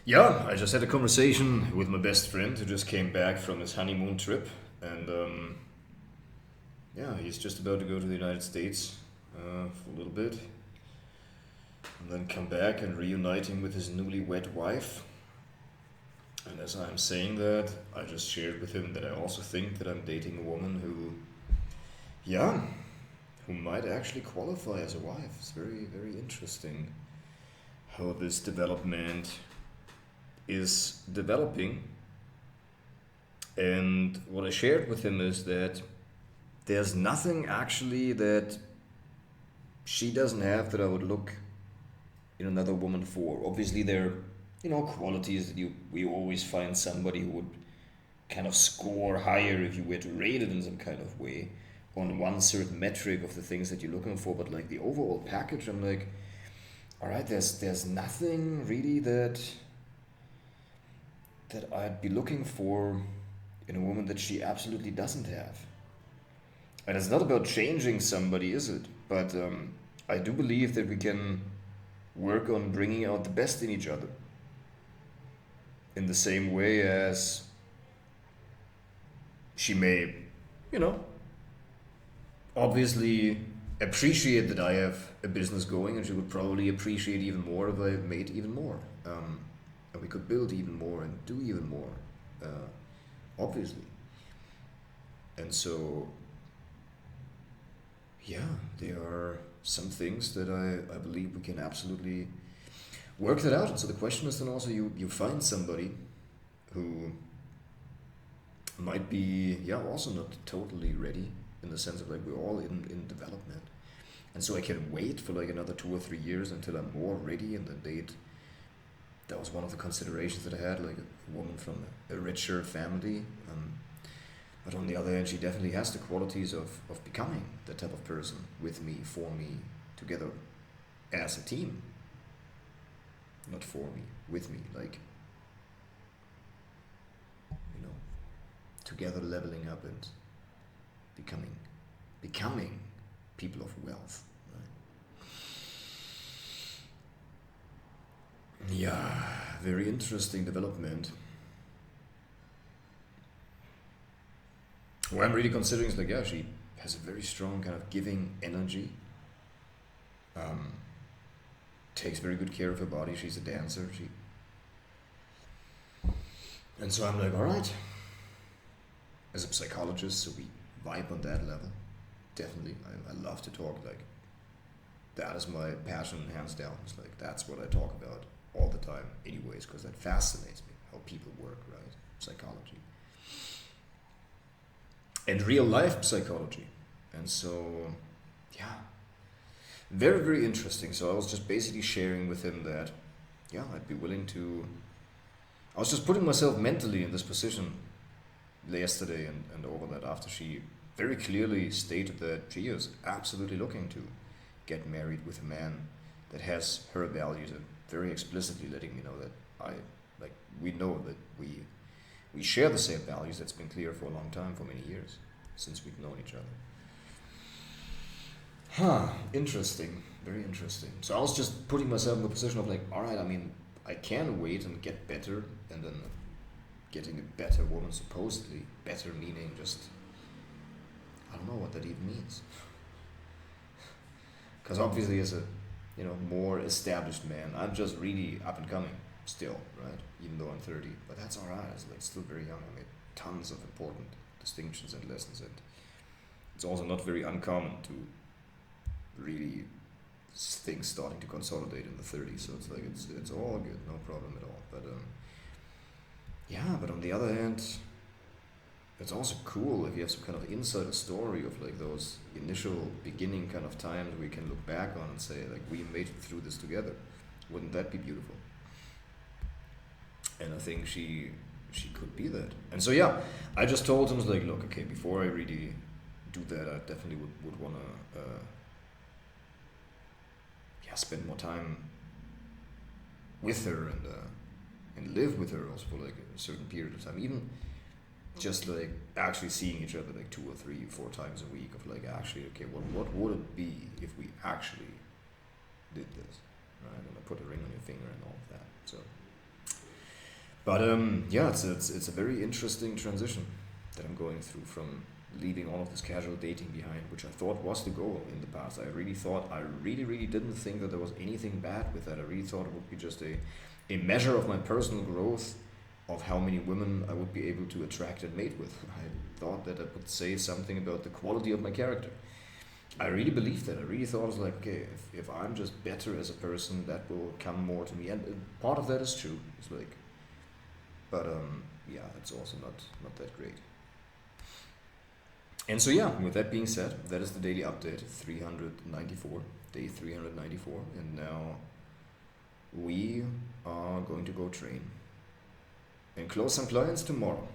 Yeah, I just had a conversation with my best friend who just came back from his honeymoon trip, and yeah, he's just about to go to the United States for a little bit, and then come back and reuniting with his newlywed wife. And as I'm saying that, I just shared with him that I also think that I'm dating a woman who, yeah, who might actually qualify as a wife. It's very, very interesting how this development is developing. And what I shared with him is that there's nothing actually that she doesn't have that I would look in another woman for. Obviously, there are, qualities that we always find somebody who would kind of score higher if you were to rate it in some kind of way on one certain metric of the things that you're looking for. But like the overall package, I'm like, all right, there's nothing really that I'd be looking for in a woman that she absolutely doesn't have. And it's not about changing somebody, is it? But I do believe that we can work on bringing out the best in each other in the same way as she may, you know, obviously appreciate that I have a business going, and she would probably appreciate even more if I made even more. And we could build even more and do even more, obviously. And so, yeah, there are some things that I believe we can absolutely work that out. And so the question is then also you find somebody who might be, yeah, also not totally ready in the sense of like we're all in development. And so I can wait for like another 2 or 3 years until I'm more ready and then date. That was one of the considerations that I had, like a woman from a richer family. But on the other hand, she definitely has the qualities of becoming that type of person with me, for me, together as a team. Not for me, with me, like, together leveling up and becoming becoming people of wealth. Right? Yeah, very interesting development. What I'm really considering is like, yeah, she has a very strong kind of giving energy. Um, Takes very good care of her body. She's a dancer. And so I'm like, all right. As a psychologist, so we vibe on that level. Definitely, I love to talk. Like that is my passion, hands down. It's like that's what I talk about all the time, anyways, because that fascinates me how people work, right? Psychology and real life psychology. And so, yeah, very, very interesting. So I was just basically sharing with him that, yeah, I'd be willing to. I was just putting myself mentally in this position yesterday and over that after she very clearly stated that she is absolutely looking to get married with a man that has her values and very explicitly letting me know that we know that we share the same values. That's been clear for a long time, for many years, since we've known each other. Interesting. Very interesting. So I was just putting myself in the position of like, all right, I mean, I can wait and get better, and then getting a better woman, supposedly. Better meaning just, I don't know what that even means. Because obviously, as a more established man, I'm just really up and coming still, right? Even though I'm 30, but that's all right. It's like still very young. I made tons of important distinctions and lessons, and it's also not very uncommon to really things starting to consolidate in the 30s. So it's like it's all good, no problem at all. But yeah, but on the other hand, it's also cool if you have some kind of insider story of like those initial beginning kind of times we can look back on and say like we made it through this together. Wouldn't that be beautiful? And I think she could be that. And so yeah, I just told him like, look, okay, before I really do that, I definitely would wanna spend more time with her and live with her also for like a certain period of time, even just like actually seeing each other like 2 or 3 or 4 times a week of like actually okay what would it be if we actually did this, right? And I put a ring on your finger and all of that. So But yeah, it's a very interesting transition that I'm going through from leaving all of this casual dating behind, which I thought was the goal in the past. I really didn't think that there was anything bad with that. I really thought it would be just a measure of my personal growth, of how many women I would be able to attract and mate with. I thought that it would say something about the quality of my character. I really believed that. I really thought it was like, okay, if I'm just better as a person, that will come more to me. And part of that is true. It's like, but yeah, it's also not that great. And so yeah, with that being said, that is the daily update 394, day 394, and now we are going to go train and close some clients tomorrow.